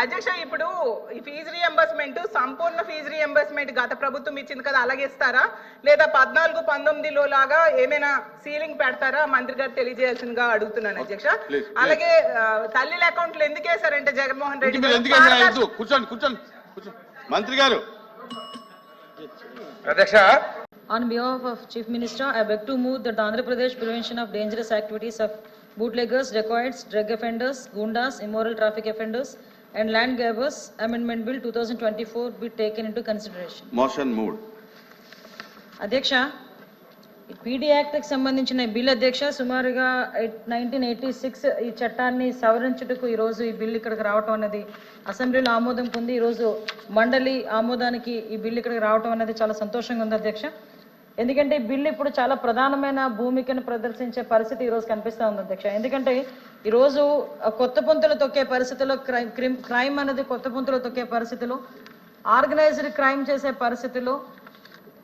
అధ్యక్ష, ఇప్పుడు ఈ ఫీజు రియంబర్స్మెంట్ సంపూర్ణ ఫీజు రియంబర్స్మెంట్ గత ప్రభుత్వం ఇచ్చింది కదా, అలాగే ఇస్తారా లేదా 14-19లో లాగా ఏమైనా సీలింగ్ పెడతారా? మంత్రి గారు తెలియజేయాల్సిందిగా అడుగుతున్నాను అధ్యక్ష. అలాగే తల్లిల అకౌంట్లు ఎందుకు వేశారంటే జగన్మోహన్ రెడ్డి మంత్రి గారు. అధ్యక్ష, On behalf of Chief Minister, I beg to move that the Andhra Pradesh Prevention of Dangerous Activities of Bootleggers, Dacoits, Drug Offenders, Gundas, Immoral Traffic Offenders and Land Grabbers Amendment Bill 2024 be taken into consideration. Motion moved. అధ్యక్ష, PD act కి సంబంధించిన bill అధ్యక్ష సుమారుగా 1986 ఈ చట్టాన్ని సవరించుటకు ఈ రోజు ఈ బిల్ ఇక్కడికి రావటం అనేది అసెంబ్లీలో ఆమోదం పొంది ఈ రోజు మండలి ఆమోదానికి ఈ బిల్ ఇక్కడికి రావటం అనేది చాలా సంతోషంగా ఉంది అధ్యక్ష. ఎందుకంటే ఈ బిల్లు ఇప్పుడు చాలా ప్రధానమైన భూమికను ప్రదర్శించే పరిస్థితి ఈ రోజు కనిపిస్తూ ఉంది అధ్యక్ష. ఎందుకంటే ఈరోజు కొత్త పుంతలు తొక్కే పరిస్థితిలో క్రైమ్ అనేది కొత్త పుంతలు తొక్కే పరిస్థితిలో, ఆర్గనైజ్డ్ క్రైమ్ చేసే పరిస్థితిలో,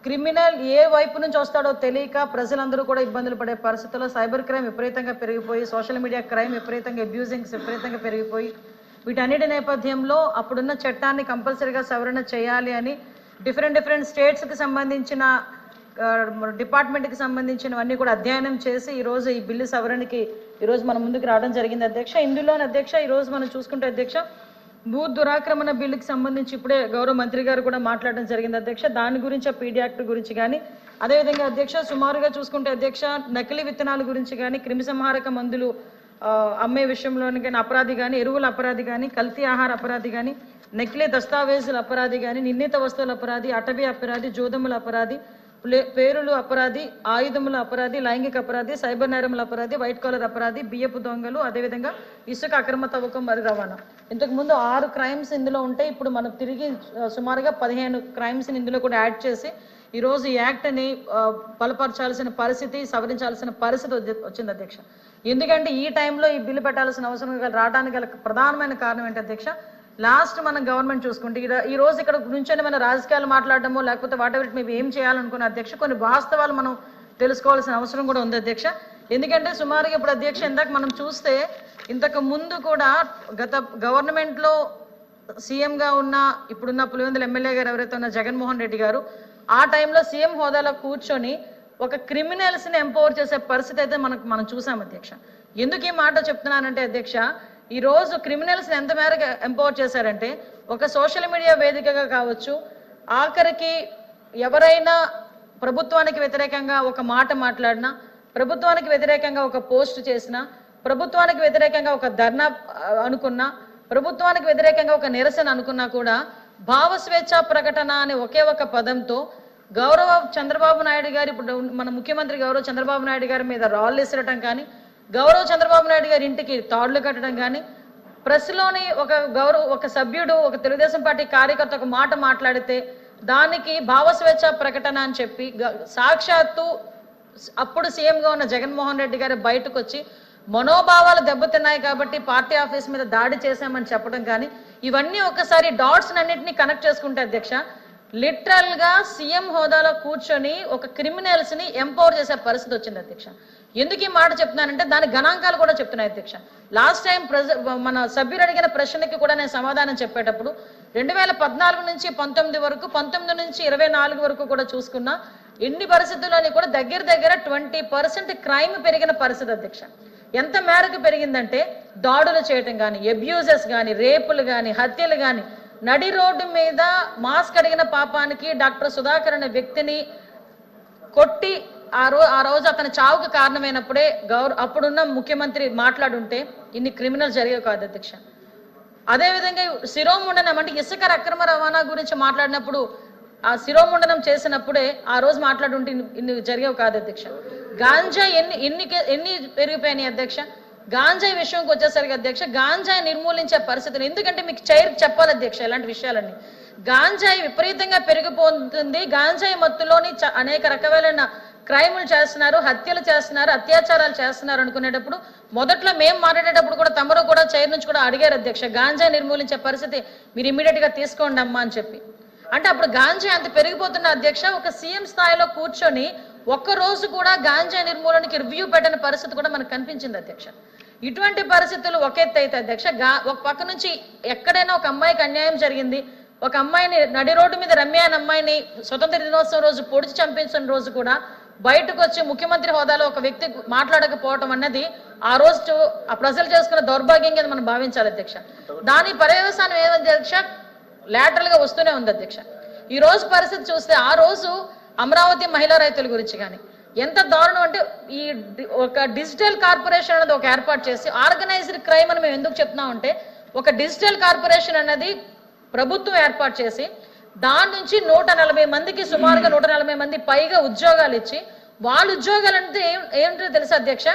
క్రిమినల్ ఏ వైపు నుంచి వస్తాడో తెలియక ప్రజలందరూ కూడా ఇబ్బందులు పడే పరిస్థితుల్లో సైబర్ క్రైమ్ విపరీతంగా పెరిగిపోయి, సోషల్ మీడియా క్రైమ్ విపరీతంగా అబ్యూజింగ్స్ విపరీతంగా పెరిగిపోయి, వీటన్నిటి నేపథ్యంలో అప్పుడున్న చట్టాన్ని కంపల్సరీగా సవరణ చేయాలి అని డిఫరెంట్ స్టేట్స్కి సంబంధించిన డిపార్ట్మెంట్కి సంబంధించినవన్నీ కూడా అధ్యయనం చేసి ఈరోజు ఈ బిల్లు సవరణకి ఈరోజు మన ముందుకు రావడం జరిగింది అధ్యక్ష. ఇందులోని అధ్యక్ష ఈరోజు మనం చూసుకుంటే అధ్యక్ష భూ దురాక్రమణ బిల్లుకి సంబంధించి ఇప్పుడే గౌరవ మంత్రి గారు కూడా మాట్లాడడం జరిగింది అధ్యక్ష. దాని గురించి పీడీ యాక్ట్ గురించి కానీ, అదేవిధంగా అధ్యక్ష సుమారుగా చూసుకుంటే అధ్యక్ష నకిలీ విత్తనాల గురించి కానీ, క్రిమిసంహారక మందులు అమ్మే విషయంలోని కానీ అపరాధి కానీ, ఎరువుల అపరాధి కానీ, కల్తీ ఆహార అపరాధి కానీ, నకిలీ దస్తావేజుల అపరాధి కానీ, నిర్ణీత వస్తువుల అపరాధి, అటవీ అపరాధి, జోదముల అపరాధి, పేరులు అపరాధి, ఆయుధముల అపరాధి, లైంగిక అపరాధి, సైబర్ నేరముల అపరాధి, వైట్ కాలర్ అపరాధి, బియ్యపు దొంగలు, అదేవిధంగా ఇసుక అక్రమ తవ్వకం మరి రవాణా. ఇంతకుముందు 6 క్రైమ్స్ ఇందులో ఉంటాయి. ఇప్పుడు మనం తిరిగి సుమారుగా 15 క్రైమ్స్ని ఇందులో కూడా యాడ్ చేసి ఈరోజు ఈ యాక్ట్ని బలపరచాల్సిన పరిస్థితి, సవరించాల్సిన పరిస్థితి వచ్చింది అధ్యక్ష. ఎందుకంటే ఈ టైంలో ఈ బిల్లు పెట్టాల్సిన అవసరం రావడానికి గల ప్రధానమైన కారణం ఏంటి అధ్యక్ష, లాస్ట్ మనం గవర్నమెంట్ చూసుకుంటే ఈ రోజు ఇక్కడ నుంచి మన రాజకీయాలు మాట్లాడడమో లేకపోతే వాటెవర్ మేము ఏం చేయాలనుకున్న అధ్యక్ష కొన్ని వాస్తవాలు మనం తెలుసుకోవాల్సిన అవసరం కూడా ఉంది అధ్యక్ష. ఎందుకంటే సుమారుగా ఇప్పుడు అధ్యక్ష ఇందాక మనం చూస్తే ఇంతకు ముందు కూడా గత గవర్నమెంట్లో సీఎంగా ఉన్న ఇప్పుడున్న పులివెందుల ఎమ్మెల్యే గారు ఎవరైతే ఉన్న జగన్మోహన్ రెడ్డి గారు ఆ టైంలో సీఎం హోదాలో కూర్చొని ఒక క్రిమినల్స్ని ఎంపవర్ చేసే పరిస్థితి అయితే మనం చూసాం అధ్యక్ష. ఎందుకు ఈ మాట చెప్తున్నానంటే అధ్యక్ష, ఈరోజు క్రిమినల్స్ని ఎంత మేరకు ఎంపవర్ చేశారంటే ఒక సోషల్ మీడియా వేదికగా కావచ్చు, ఆఖరికి ఎవరైనా ప్రభుత్వానికి వ్యతిరేకంగా ఒక మాట మాట్లాడినా, ప్రభుత్వానికి వ్యతిరేకంగా ఒక పోస్ట్ చేసినా, ప్రభుత్వానికి వ్యతిరేకంగా ఒక ధర్నా అనుకున్నా, ప్రభుత్వానికి వ్యతిరేకంగా ఒక నిరసన అనుకున్నా కూడా భావస్వేచ్ఛా ప్రకటన అనే ఒకే ఒక పదంతో గౌరవ చంద్రబాబు నాయుడు గారు, ఇప్పుడు మన ముఖ్యమంత్రి గౌరవ చంద్రబాబు నాయుడు గారి మీద రాళ్ళు విసరటం కానీ, గౌరవ చంద్రబాబు నాయుడు గారి ఇంటికి తాడులు కట్టడం కానీ, ప్రెస్లోని ఒక సభ్యుడు ఒక తెలుగుదేశం పార్టీ కార్యకర్త ఒక మాట మాట్లాడితే దానికి భావస్వేచ్ఛ ప్రకటన అని చెప్పి సాక్షాత్తు అప్పుడు సీఎంగా ఉన్న జగన్మోహన్ రెడ్డి గారు బయటకు వచ్చి మనోభావాలు దెబ్బతిన్నాయి కాబట్టి పార్టీ ఆఫీస్ మీద దాడి చేశామని చెప్పడం కానీ, ఇవన్నీ ఒకసారి డాట్స్ అన్నింటినీ కనెక్ట్ చేసుకుంటే అధ్యక్ష లిటరల్గా సీఎం హోదాలో కూర్చొని ఒక క్రిమినల్స్ని ఎంపవర్ చేసే పరిస్థితి వచ్చింది అధ్యక్ష. ఎందుకు ఈ మాట చెప్తున్నానంటే దాని గణాంకాలు కూడా చెప్తున్నాయి అధ్యక్ష. లాస్ట్ టైం మన సభ్యులు అడిగిన ప్రశ్నకి కూడా నేను సమాధానం చెప్పేటప్పుడు 2014 నుంచి 19 వరకు, 19 నుంచి 24 వరకు కూడా చూసుకున్నా ఎన్ని పరిస్థితుల్లోని కూడా దగ్గర 20% క్రైమ్ పెరిగిన పరిస్థితి అధ్యక్ష. ఎంత మేరకు పెరిగిందంటే దాడులు చేయటం కానీ, అబ్యూజెస్ కానీ, రేపులు కానీ, హత్యలు కానీ, నడి రోడ్డు మీద మాస్క్ అడిగిన పాపానికి డాక్టర్ సుధాకర్ అనే వ్యక్తిని కొట్టి ఆ రోజు అతని చావుకు కారణమైనప్పుడే అప్పుడున్న ముఖ్యమంత్రి మాట్లాడుంటే ఇన్ని క్రిమినల్ జరిగేవి కాదు అధ్యక్ష. అదేవిధంగా శిరోముండనం అంటే ఇసుక అక్రమ రవాణా గురించి మాట్లాడినప్పుడు ఆ శిరోముండనం చేసినప్పుడే ఆ రోజు మాట్లాడుంటే ఇన్ని జరిగేవి కాదు అధ్యక్ష. గాంజా ఎన్ని పెరిగిపోయినాయి అధ్యక్ష. గాంజాయి విషయంకి వచ్చేసరికి అధ్యక్ష గాంజాయి నిర్మూలించే పరిస్థితులు, ఎందుకంటే మీకు చెప్పాలి అధ్యక్ష ఇలాంటి విషయాలన్నీ. గాంజాయి విపరీతంగా పెరిగిపోతుంది. గాంజాయి మత్తులోని అనేక రకాలైన క్రైములు చేస్తున్నారు, హత్యలు చేస్తున్నారు, అత్యాచారాలు చేస్తున్నారు అనుకునేటప్పుడు మొదట్లో మేము మాట్లాడేటప్పుడు కూడా తమరు కూడా చైర్ నుంచి కూడా అడిగారు అధ్యక్ష గాంజాయి నిర్మూలించే పరిస్థితి మీరు ఇమీడియట్గా తీసుకోండి అమ్మా అని చెప్పి. అంటే అప్పుడు గాంజాయి అంత పెరిగిపోతున్న అధ్యక్ష ఒక సీఎం స్థాయిలో కూర్చొని ఒక్కరోజు కూడా గాంజాయి నిర్మూలనకి రివ్యూ పెట్టిన పరిస్థితి కూడా మనకు కనిపించింది అధ్యక్ష. ఇటువంటి పరిస్థితులు ఒక ఎత్తు అయితే అధ్యక్ష, ఒక పక్క నుంచి ఎక్కడైనా ఒక అమ్మాయికి అన్యాయం జరిగింది, ఒక అమ్మాయిని నడి రోడ్డు మీద రమ్య అనే అమ్మాయిని స్వతంత్ర దినోత్సవం రోజు పొడిచి చంపించిన రోజు కూడా బయటకు వచ్చి ముఖ్యమంత్రి హోదాలో ఒక వ్యక్తి మాట్లాడకపోవటం అన్నది ఆ రోజు ఆ ప్రజలు చేసుకున్న దౌర్భాగ్యంగా మనం భావించాలి అధ్యక్ష. దాని పర్యవసానం ఏదంటే అధ్యక్ష, లాటరల్ గా వస్తూనే ఉంది అధ్యక్ష. ఈ రోజు పరిస్థితి చూస్తే ఆ రోజు అమరావతి మహిళా రైతుల గురించి కానీ ఎంత దారుణం అంటే, ఈ ఒక డిజిటల్ కార్పొరేషన్ అనేది ఒక ఏర్పాటు చేసి ఆర్గనైజ్డ్ క్రైమ్ అని మేము ఎందుకు చెప్తున్నాం అంటే, ఒక డిజిటల్ కార్పొరేషన్ అనేది ప్రభుత్వం ఏర్పాటు చేసి దాని నుంచి 140 మందికి సుమారుగా 140 మంది పైగా ఉద్యోగాలు ఇచ్చి, వాళ్ళ ఉద్యోగాలు అంటే ఏమిటో తెలుసా అధ్యక్ష,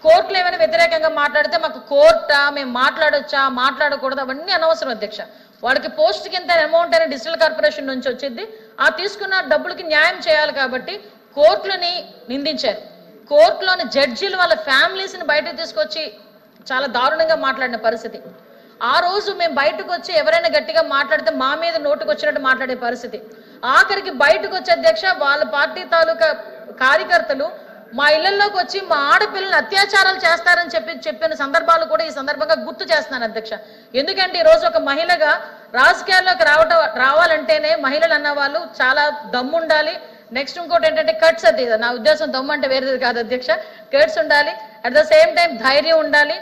కోర్టులు ఏమైనా వ్యతిరేకంగా మాట్లాడితే మాకు కోర్టా, మేము మాట్లాడొచ్చా మాట్లాడకూడదు అవన్నీ అనవసరం అధ్యక్ష. వాళ్ళకి పోస్ట్ కింద అమౌంట్ అనేది డిజిటల్ కార్పొరేషన్ నుంచి వచ్చింది, ఆ తీసుకున్న డబ్బులకి న్యాయం చేయాలి కాబట్టి కోర్టులని నిందించారు. కోర్టులోని జడ్జీలు వాళ్ళ ఫ్యామిలీస్ని బయటకు తీసుకొచ్చి చాలా దారుణంగా మాట్లాడిన పరిస్థితి. ఆ రోజు మేము బయటకు వచ్చి ఎవరైనా గట్టిగా మాట్లాడితే మా మీద నోటుకు వచ్చినట్టు మాట్లాడే పరిస్థితి. ఆఖరికి బయటకు వచ్చే అధ్యక్ష, వాళ్ళ పార్టీ తాలూకా కార్యకర్తలు మా ఇళ్లలోకి వచ్చి మా ఆడపిల్లలు అత్యాచారాలు చేస్తారని చెప్పిన సందర్భాలు కూడా ఈ సందర్భంగా గుర్తు చేస్తున్నాను అధ్యక్ష. ఎందుకంటే ఈ రోజు ఒక మహిళగా రాజకీయాల్లోకి రావాలంటేనే మహిళలు అన్న వాళ్ళు చాలా దమ్ము ఉండాలి. నెక్స్ట్ ఇంకోటి ఏంటంటే కట్స్, అది నా ఉద్దేశం దమ్ము అంటే వేరేది కాదు అధ్యక్ష, కట్స్ ఉండాలి. అట్ ద సేమ్ టైం ధైర్యం ఉండాలి.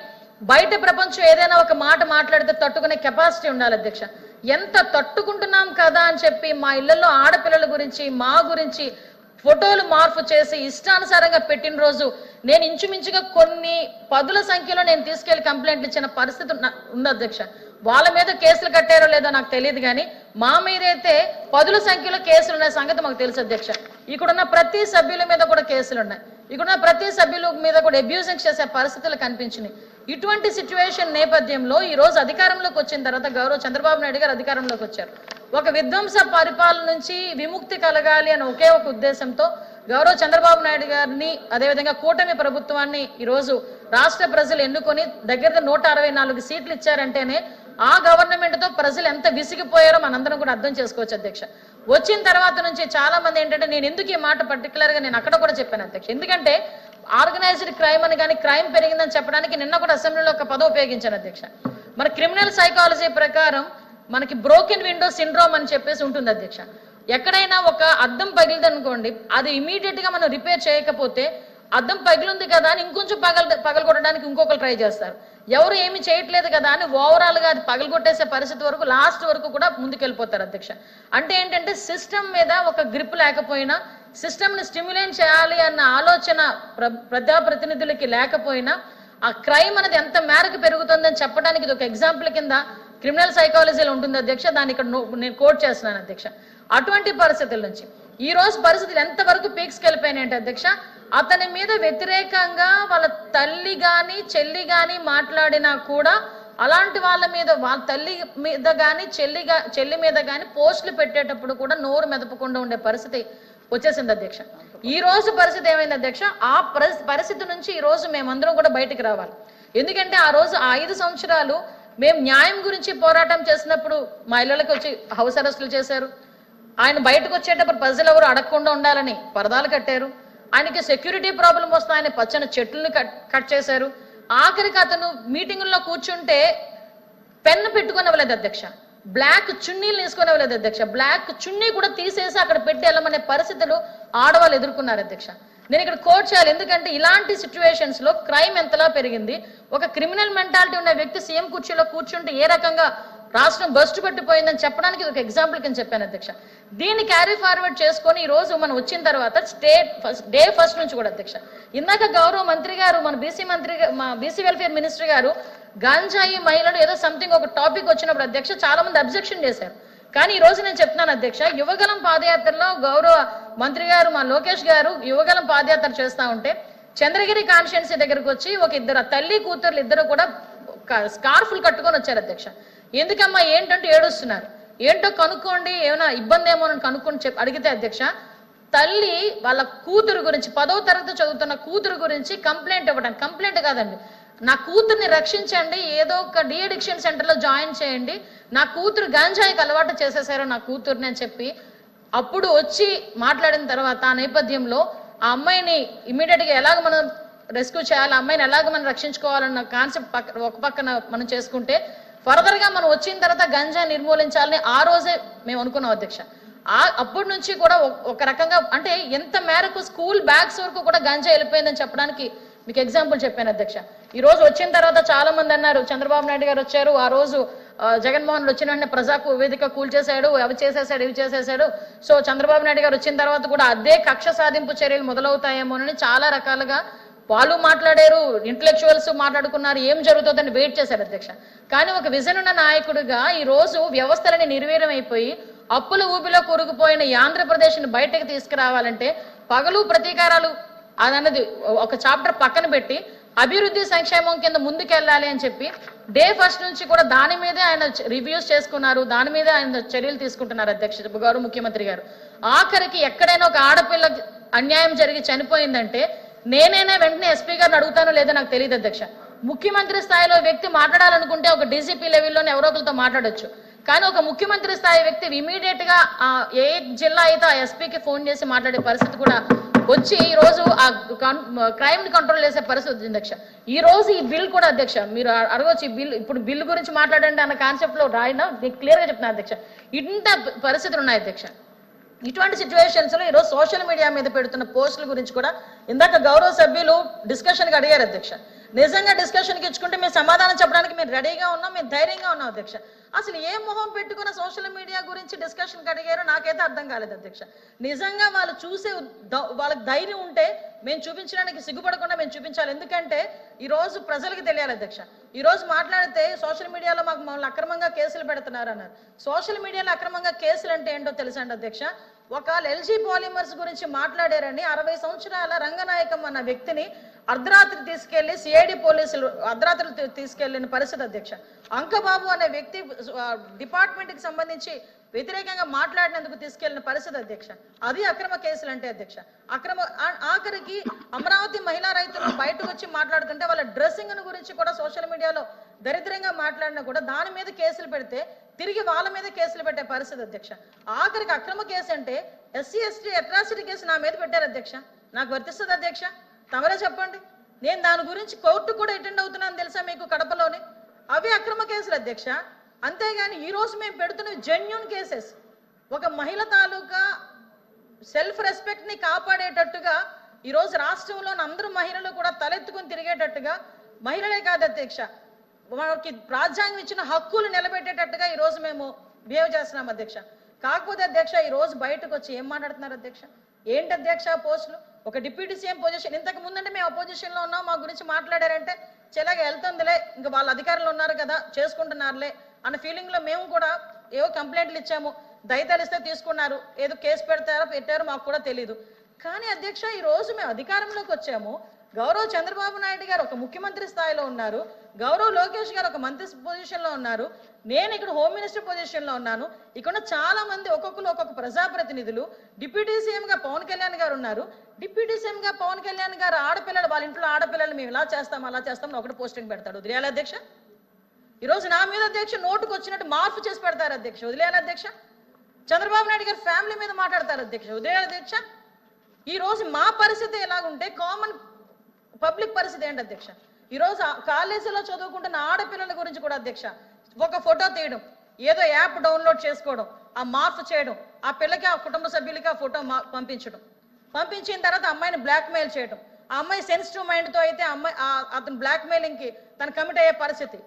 బయట ప్రపంచం ఏదైనా ఒక మాట మాట్లాడితే తట్టుకునే కెపాసిటీ ఉండాలి అధ్యక్ష. ఎంత తట్టుకుంటున్నాం కదా అని చెప్పి మా ఇళ్లలో ఆడపిల్లల గురించి మా గురించి ఫోటోలు మార్పు చేసి ఇష్టానుసారంగా పెట్టిన రోజు నేను ఇంచుమించుగా కొన్ని పదుల సంఖ్యలో నేను తీసుకెళ్లి కంప్లైంట్లు ఇచ్చిన పరిస్థితి ఉంది అధ్యక్ష. వాళ్ళ మీద కేసులు కట్టారో లేదో నాకు తెలియదు, కానీ మా మీద అయితే పదుల సంఖ్యలో కేసులు ఉన్న సంగతి మాకు తెలుసు అధ్యక్ష. ఇక్కడున్న ప్రతి సభ్యుల మీద కూడా కేసులు ఉన్నాయి, ఇక్కడున్న ప్రతి సభ్యుల మీద కూడా అబ్యూజింగ్ చేసే పరిస్థితులు కనిపించినాయి. ఇటువంటి సిచ్యువేషన్ నేపథ్యంలో ఈ రోజు అధికారంలోకి వచ్చిన తర్వాత గౌరవ చంద్రబాబు నాయుడు గారు అధికారంలోకి వచ్చారు. ఒక విధ్వంస పరిపాలన నుంచి విముక్తి కలగాలి అనే ఒకే ఒక ఉద్దేశంతో గౌరవ చంద్రబాబు నాయుడు గారిని, అదేవిధంగా కూటమి ప్రభుత్వాన్ని ఈరోజు రాష్ట్ర ప్రజలు ఎన్నుకొని దగ్గర 164 సీట్లు ఇచ్చారంటేనే ఆ గవర్నమెంట్ తో ప్రజలు ఎంత విసిగిపోయారో మనందరం కూడా అర్థం చేసుకోవచ్చు అధ్యక్ష. వచ్చిన తర్వాత నుంచి చాలా మంది ఏంటంటే, నేను ఎందుకు ఈ మాట పర్టికులర్ గా నేను అక్కడ కూడా చెప్పాను అధ్యక్ష, ఎందుకంటే ఆర్గనైజ్డ్ క్రైమ్ అని కానీ క్రైమ్ పెరిగిందని చెప్పడానికి నిన్న కూడా అసెంబ్లీలో ఒక పదం ఉపయోగించాను అధ్యక్ష. మన క్రిమినల్ సైకాలజీ ప్రకారం మనకి బ్రోకెన్ విండో సిండ్రోమ్ అని చెప్పేసి ఉంటుంది అధ్యక్ష. ఎక్కడైనా ఒక అద్దం పగిలిందనుకోండి, అది ఇమీడియట్ గా మనం రిపేర్ చేయకపోతే అద్దం పగిలింది కదా అని ఇంకొంచెం పగలగొట్టడానికి ఇంకొకరు ట్రై చేస్తారు. ఎవరు ఏమి చేయట్లేదు కదా అని ఓవరాల్ గా అది పగలగొట్టేసే పరిస్థితి వరకు లాస్ట్ వరకు కూడా ముందుకెళ్ళిపోతారు అధ్యక్ష. అంటే ఏంటంటే సిస్టమ్ మీద ఒక గ్రిప్ లేకపోయినా, సిస్టమ్ ని స్టిమ్యులేట్ చేయాలి అన్న ఆలోచన ప్రజాప్రతినిధులకి లేకపోయినా ఆ క్రైమ్ అనేది ఎంత మేరకు పెరుగుతుందని చెప్పడానికి ఇది ఒక ఎగ్జాంపుల్ కింద క్రిమినల్ సైకాలజీలో ఉంటుంది అధ్యక్ష. దాన్ని ఇక్కడ నేను కోట్ చేస్తున్నాను అధ్యక్ష. అటువంటి పరిస్థితుల నుంచి ఈ రోజు పరిస్థితులు ఎంతవరకు పీక్స్కి వెళ్ళిపోయినాయంటే అధ్యక్ష, అతని మీద వ్యతిరేకంగా వాళ్ళ తల్లి కానీ చెల్లి కానీ మాట్లాడినా కూడా అలాంటి వాళ్ళ మీద, వాళ్ళ తల్లి మీద కానీ చెల్లి మీద కానీ పోస్టులు పెట్టేటప్పుడు కూడా నోరు మెదపకుండా ఉండే పరిస్థితి వచ్చేసింది అధ్యక్ష. ఈ రోజు పరిస్థితి ఏమైంది అధ్యక్ష, ఆ పరిస్థితి నుంచి ఈ రోజు మేమందరం కూడా బయటకు రావాలి. ఎందుకంటే ఆ రోజు 5 సంవత్సరాలు మేము న్యాయం గురించి పోరాటం చేసినప్పుడు మా ఇళ్ళకి వచ్చి హౌస్ అరెస్టులు చేశారు. ఆయన బయటకు వచ్చేటప్పుడు ప్రజలు ఎవరు అడగకుండా ఉండాలని పరదాలు కట్టారు. ఆయనకి సెక్యూరిటీ ప్రాబ్లం వస్తే ఆయన పచ్చని చెట్లను కట్ చేశారు. ఆఖరికి అతను మీటింగుల్లో కూర్చుంటే పెన్ను పెట్టుకునేవ్వలేదు అధ్యక్ష, బ్లాక్ చున్నీలు వేసుకునేవ్వలేదు అధ్యక్ష, బ్లాక్ చున్నీ కూడా తీసేసి అక్కడ పెట్టి వెళ్ళమనే పరిస్థితులు ఆడవాళ్ళు ఎదుర్కొన్నారు అధ్యక్ష. నేను ఇక్కడ కోట్ చేయాలి, ఎందుకంటే ఇలాంటి సిచ్యువేషన్స్ లో క్రైమ్ ఎంతలా పెరిగింది. ఒక క్రిమినల్ మెంటాలిటీ ఉన్న వ్యక్తి సీఎం కుర్చీలో కూర్చుంటే ఏ రకంగా రాష్ట్రం బస్టు పెట్టిపోయిందని చెప్పడానికి ఒక ఎగ్జాంపుల్ కింద చెప్పాను అధ్యక్ష. దీన్ని క్యారీ ఫార్వర్డ్ చేసుకొని ఈ రోజు మనం వచ్చిన తర్వాత డే ఫస్ట్ నుంచి కూడా అధ్యక్ష, ఇందాక గౌరవ మంత్రి గారు, మన బీసీ వెల్ఫేర్ మినిస్టర్ గారు గంజాయి మహిళలు ఏదో సంథింగ్ ఒక టాపిక్ వచ్చినప్పుడు అధ్యక్ష చాలా మంది అబ్జెక్షన్ చేశారు. కానీ ఈ రోజు నేను చెప్తున్నాను అధ్యక్ష, యువగలం పాదయాత్రలో గౌరవ మంత్రి గారు మా లోకేష్ గారు యువగలం పాదయాత్ర చేస్తా ఉంటే చంద్రగిరి కాన్స్టిట్యున్సీ దగ్గరకు వచ్చి ఒక ఇద్దరు తల్లి కూతుర్లు ఇద్దరు కూడా స్కార్ఫులు కట్టుకొని వచ్చారు అధ్యక్ష. ఎందుకమ్మా ఏంటంటే ఏడుస్తున్నారు, ఏంటో కనుక్కోండి, ఏమైనా ఇబ్బంది ఏమో అని కనుక్కొని అడిగితే అధ్యక్ష, తల్లి వాళ్ళ కూతురు గురించి 10వ తరగతి చదువుతున్న కూతురు గురించి కంప్లైంట్ ఇవ్వడానికి, కంప్లైంట్ కాదండి, నా కూతుర్ని రక్షించండి, ఏదో ఒక డి అడిక్షన్ సెంటర్లో జాయిన్ చేయండి, నా కూతురు గంజాయికి అలవాటు చేసేసారో నా కూతుర్ని అని చెప్పి అప్పుడు వచ్చి మాట్లాడిన తర్వాత ఆ నేపథ్యంలో ఆ అమ్మాయిని ఇమీడియట్గా ఎలాగ మనం రెస్క్యూ చేయాలి, అమ్మాయిని ఎలాగ మనం రక్షించుకోవాలన్న కాన్సెప్ట్ ఒక పక్కన మనం చేసుకుంటే ఫర్దర్గా మనం వచ్చిన తర్వాత గంజాయి నిర్మూలించాలని ఆ రోజే మేము అనుకున్నాం అధ్యక్ష. అప్పటి నుంచి కూడా ఒక రకంగా అంటే ఎంత మేరకు స్కూల్ బ్యాగ్స్ వరకు కూడా గంజాయి వెళ్ళిపోయిందని చెప్పడానికి మీకు ఎగ్జాంపుల్ చెప్పాను అధ్యక్ష. ఈ రోజు వచ్చిన తర్వాత చాలా మంది అన్నారు చంద్రబాబు నాయుడు గారు వచ్చారు, ఆ రోజు జగన్మోహన్ వచ్చిన వెంటనే ప్రజాకు వేదిక కూల్చేశాడు, అవి చేసేసాడు ఇవి చేసేసాడు, సో చంద్రబాబు నాయుడు గారు వచ్చిన తర్వాత కూడా అదే కక్ష సాధింపు చర్యలు మొదలవుతాయేమోనని చాలా రకాలుగా వాళ్ళు మాట్లాడారు, ఇంటలెక్చువల్స్ మాట్లాడుకున్నారు, ఏం జరుగుతుందని వెయిట్ చేశారు అధ్యక్ష. కానీ ఒక విజన్ ఉన్న నాయకుడిగా ఈ రోజు వ్యవస్థలని నిర్వీర్యం అయిపోయి అప్పుల ఊబిలో కూరుకుపోయిన ఈ ఆంధ్రప్రదేశ్ని బయటకు తీసుకురావాలంటే పగలు ప్రతీకారాలు అదన్నది ఒక చాప్టర్ పక్కన పెట్టి అభివృద్ధి సంక్షేమం కింద ముందుకెళ్ళాలి అని చెప్పి డే ఫస్ట్ నుంచి కూడా దాని మీదే ఆయన రివ్యూస్ చేసుకున్నారు, దాని మీదే ఆయన చర్యలు తీసుకుంటున్నారు అధ్యక్ష గౌరవ ముఖ్యమంత్రి గారు. ఆఖరికి ఎక్కడైనా ఒక ఆడపిల్ల అన్యాయం జరిగి చనిపోయిందంటే నేనైనా వెంటనే ఎస్పీ గారిని అడుగుతానో లేదో నాకు తెలియదు అధ్యక్ష. ముఖ్యమంత్రి స్థాయిలో వ్యక్తి మాట్లాడాలనుకుంటే ఒక డీజీపీ లెవెల్లోనే ఎవరో ఒకరితో మాట్లాడొచ్చు, కానీ ఒక ముఖ్యమంత్రి స్థాయి వ్యక్తి ఇమీడియట్ గా ఏ జిల్లా అయితే ఆ ఎస్పీకి ఫోన్ చేసి మాట్లాడే పరిస్థితి కూడా వచ్చి ఈ రోజు ఆ క్రైమ్ ని కంట్రోల్ చేసే పరిస్థితి ఉంది అధ్యక్ష. ఈ రోజు ఈ బిల్ కూడా అధ్యక్ష మీరు అడగొచ్చు, ఈ బిల్ ఇప్పుడు బిల్లు గురించి మాట్లాడండి అన్న కాన్సెప్ట్ లో రాయినా మీకు క్లియర్ గా చెప్తున్నాను అధ్యక్ష. ఇంత పరిస్థితులు ఉన్నాయి అధ్యక్ష. ఇటువంటి సిచ్యువేషన్స్ లో ఈరోజు సోషల్ మీడియా మీద పెడుతున్న పోస్టుల గురించి కూడా ఇందాక గౌరవ సభ్యులు డిస్కషన్కి అడిగారు అధ్యక్ష. నిజంగా డిస్కషన్కి ఇచ్చుకుంటే మేము సమాధానం చెప్పడానికి మేము రెడీగా ఉన్నాం, మేము ధైర్యంగా ఉన్నాం అధ్యక్ష. అసలు ఏ మొహం పెట్టుకున్న సోషల్ మీడియా గురించి డిస్కషన్కి అడిగారో నాకైతే అర్థం కాలేదు అధ్యక్ష. నిజంగా వాళ్ళు చూసే వాళ్ళకి ధైర్యం ఉంటే మేము చూపించడానికి సిగ్గుపడకుండా మేము చూపించాలి, ఎందుకంటే ఈరోజు ప్రజలకు తెలియాలి అధ్యక్ష. ఈరోజు మాట్లాడితే సోషల్ మీడియాలో మాకు మమ్మల్ని అక్రమంగా కేసులు పెడుతున్నారు అన్నారు. సోషల్ మీడియాలో అక్రమంగా కేసులు అంటే ఏంటో తెలుసండి అధ్యక్ష. ఒక ఎల్జీ పాలిమర్స్ గురించి మాట్లాడారని 60 సంవత్సరాల రంగనాయకం అన్న వ్యక్తిని అర్ధరాత్రి తీసుకెళ్లి సిఐడి పోలీసులు అర్ధరాత్రి తీసుకెళ్లిన పరిస్థితి అధ్యక్ష. అంకబాబు అనే వ్యక్తి డిపార్ట్మెంట్ కి సంబంధించి వ్యతిరేకంగా మాట్లాడినందుకు తీసుకెళ్లిన పరిస్థితి అధ్యక్ష. అది అక్రమ కేసులు అంటే అధ్యక్ష. ఆఖరికి అమరావతి మహిళా రైతులు బయటకు వచ్చి మాట్లాడుతుంటే వాళ్ళ డ్రెస్సింగ్ గురించి కూడా సోషల్ మీడియాలో దరిద్రంగా మాట్లాడినా కూడా దాని మీద కేసులు పెడితే తిరిగి వాళ్ళ మీద కేసులు పెట్టే పరిస్థితి అధ్యక్ష. ఆఖరికి అక్రమ కేసు అంటే ఎస్సీ ఎస్టీ అట్రాసిటీ కేసు నా మీద పెట్టారు అధ్యక్ష. నాకు వర్తిస్తుంది అధ్యక్ష? తమరే చెప్పండి. నేను దాని గురించి కోర్టు కూడా అటెండ్ అవుతున్నాను తెలుసా మీకు కడపలోని. అవి అక్రమ కేసులు అధ్యక్ష. అంతేగాని ఈ రోజు మేము పెడుతున్న జెన్యూన్ కేసెస్ ఒక మహిళ తాలూకా సెల్ఫ్ రెస్పెక్ట్ ని కాపాడేటట్టుగా ఈరోజు రాష్ట్రంలోని అందరూ మహిళలు కూడా తలెత్తుకుని తిరిగేటట్టుగా, మహిళలే కాదు అధ్యక్ష వాళ్ళకి రాజ్యాంగం ఇచ్చిన హక్కులు నిలబెట్టేటట్టుగా ఈ రోజు మేము బిహేవ్ చేస్తున్నాం అధ్యక్ష. కాకపోతే అధ్యక్ష ఈ రోజు బయటకు వచ్చి ఏం మాట్లాడుతున్నారు అధ్యక్ష? ఏంటి అధ్యక్ష పోస్టులు? ఒక డిప్యూటీ సీఎం పొజిషన్, ఇంతకు ముందంటే మేము అపోజిషన్ లో ఉన్నాం, మా గురించి మాట్లాడారంటే చెల్లగా వెళ్తుందిలే, ఇంకా వాళ్ళ అధికారులు ఉన్నారు కదా చేసుకుంటున్నారులే అన్న ఫీలింగ్ లో మేము కూడా ఏవో కంప్లైంట్లు ఇచ్చాము, దయతలు ఇస్తే తీసుకున్నారు, ఏదో కేసు పెట్టారో మాకు కూడా తెలీదు. కానీ అధ్యక్ష ఈ రోజు మేము అధికారంలోకి వచ్చాము, గౌరవ్ చంద్రబాబు నాయుడు గారు ఒక ముఖ్యమంత్రి స్థాయిలో ఉన్నారు, గౌరవ్ లోకేష్ గారు ఒక మంత్రి పొజిషన్ లో ఉన్నారు, నేను ఇక్కడ హోమ్ మినిస్టర్ పొజిషన్ లో ఉన్నాను, ఇక్కడ చాలా మంది ఒక్కొక్కరు ఒక్కొక్క ప్రజాప్రతినిధులు, డిప్యూటీ సీఎం గా పవన్ కళ్యాణ్ గారు ఉన్నారు. డిప్యూటీ సీఎం గా పవన్ కళ్యాణ్ గారు ఆడపిల్లలు వాళ్ళ ఇంట్లో ఆడపిల్లలు మేము ఇలా చేస్తాం అలా చేస్తాం ఒకటి పోస్టింగ్ పెడతాడు, వదిలేయాలి అధ్యక్ష? ఈరోజు నా మీద అధ్యక్ష నోటుకు వచ్చినట్టు మార్పు చేసి పెడతారు అధ్యక్ష, వదిలేయాలి అధ్యక్ష? చంద్రబాబు నాయుడు గారు ఫ్యామిలీ మీద మాట్లాడతారు అధ్యక్ష, వదిలేయాలి అధ్యక్ష? ఈ రోజు మా పరిస్థితి ఎలాగుంటే కామన్ పబ్లిక్ పరిస్థితి ఏంటి అధ్యక్ష? ఈరోజు కాలేజీలో చదువుకుంటున్న ఆడపిల్లల గురించి కూడా అధ్యక్ష ఒక ఫోటో తీయడం, ఏదో యాప్ డౌన్లోడ్ చేసుకోవడం, ఆ మార్పు చేయడం, ఆ పిల్లకి ఆ కుటుంబ సభ్యులకి ఆ ఫోటో పంపించిన తర్వాత అమ్మాయిని బ్లాక్మెయిల్ చేయడం, ఆ అమ్మాయి సెన్సిటివ్ మైండ్తో అయితే అతను బ్లాక్మెయిలింగ్కి తను కమిట్ అయ్యే పరిస్థితి,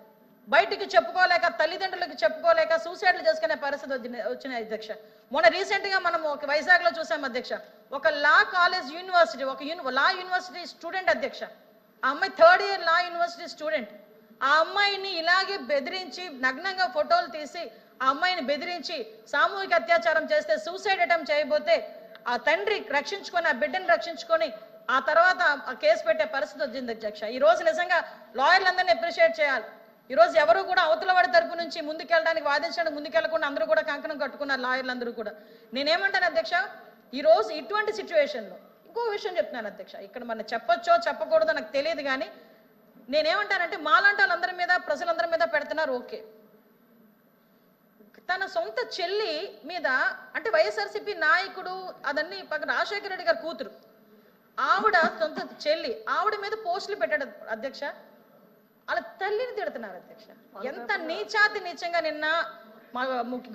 బయటికి చెప్పుకోలేక తల్లిదండ్రులకు చెప్పుకోలేక సూసైడ్లు చేసుకునే పరిస్థితి వచ్చినాయి అధ్యక్ష. మొన్న రీసెంట్ గా మనం ఒక వైజాగ్ లో చూసాం అధ్యక్ష, ఒక లా కాలేజ్ యూనివర్సిటీ ఒక లా యూనివర్సిటీ స్టూడెంట్ అధ్యక్ష, ఆ అమ్మాయి 3rd ఇయర్ లా యూనివర్సిటీ స్టూడెంట్, ఆ అమ్మాయిని ఇలాగే బెదిరించి నగ్నంగా ఫోటోలు తీసి ఆ అమ్మాయిని బెదిరించి సామూహిక అత్యాచారం చేస్తే సూసైడ్ అటెంప్ట్ చేయబోతే ఆ తండ్రి రక్షించుకొని ఆ బిడ్డని రక్షించుకొని ఆ తర్వాత ఆ కేసు పెట్టే పరిస్థితి వచ్చింది అధ్యక్ష. ఈ రోజు నిజంగా లాయర్లందరినీ అప్రిషియేట్ చేయాలి. ఈ రోజు ఎవరు కూడా అవతల వాడి తరపు నుంచి ముందుకెళ్ళడానికి వాదించడానికి ముందుకెళ్లకుండా అందరూ కూడా కంకణం కట్టుకున్నారు లాయర్లందరూ కూడా. నేనేమంటాను అధ్యక్ష, ఈ రోజు ఇటువంటి సిచ్యువేషన్లో ఇంకో విషయం చెప్తున్నాను అధ్యక్ష, ఇక్కడ మనం చెప్పొచ్చో చెప్పకూడదో నాకు తెలియదు, కానీ నేనేమంటానంటే మాలాంటి వాళ్ళందరి మీద ప్రజలందరి మీద పెడుతున్నారు ఓకే, తన సొంత చెల్లి మీద అంటే వైఎస్ఆర్సీపీ నాయకుడు అదన్నీ పక్కన రాజశేఖర రెడ్డి గారి కూతురు ఆవిడ సొంత చెల్లి ఆవిడ మీద పోస్టులు పెట్టాడు అధ్యక్ష. వాళ్ళ తల్లిని తిడుతున్నారు అధ్యక్ష. ఎంత నీచాతి నీచంగా నిన్న మా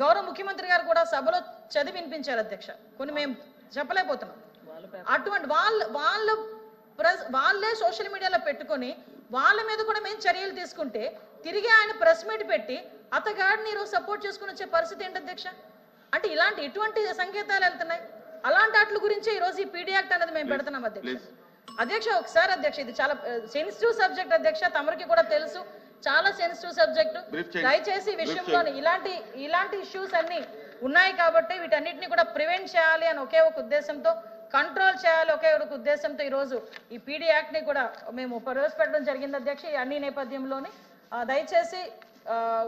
గౌరవ ముఖ్యమంత్రి గారు కూడా సభలో చదివి వినిపించారు అధ్యక్ష. కొన్ని మేము చెప్పలేకపోతున్నాం. అటువంటి వాళ్ళే సోషల్ మీడియాలో పెట్టుకొని వాళ్ళ మీద కూడా మేము చర్యలు తీసుకుంటే తిరిగి ఆయన ప్రెస్ మీట్ పెట్టి అతగాడిని ఈరోజు సపోర్ట్ చేసుకుని వచ్చే పరిస్థితి ఏంటి అధ్యక్ష? అంటే ఇటువంటి సంకేతాలు వెళ్తున్నాయి. అలాంటి వాటి గురించి ఈ రోజు ఈ పీడీ యాక్ట్ అనేది మేము పెడుతున్నాం అధ్యక్ష. అధ్యక్ష ఒకసారి అధ్యక్ష, ఇది చాలా సెన్సిటివ్ సబ్జెక్ట్ అధ్యక్ష, తమరికి కూడా తెలుసు, చాలా సెన్సిటివ్ సబ్జెక్ట్. దయచేసి విషయంలో ఇలాంటి ఇష్యూస్ అన్ని ఉన్నాయి కాబట్టి వీటన్నిటిని కూడా ప్రివెంట్ చేయాలి అని ఒకే ఒక ఉద్దేశంతో, కంట్రోల్ చేయాలి ఒకే ఒక ఉద్దేశంతో ఈరోజు ఈ పీడీ యాక్ట్ ని కూడా మేము ప్రవేశపెట్టడం జరిగింది అధ్యక్ష. అన్ని నేపథ్యంలోని దయచేసి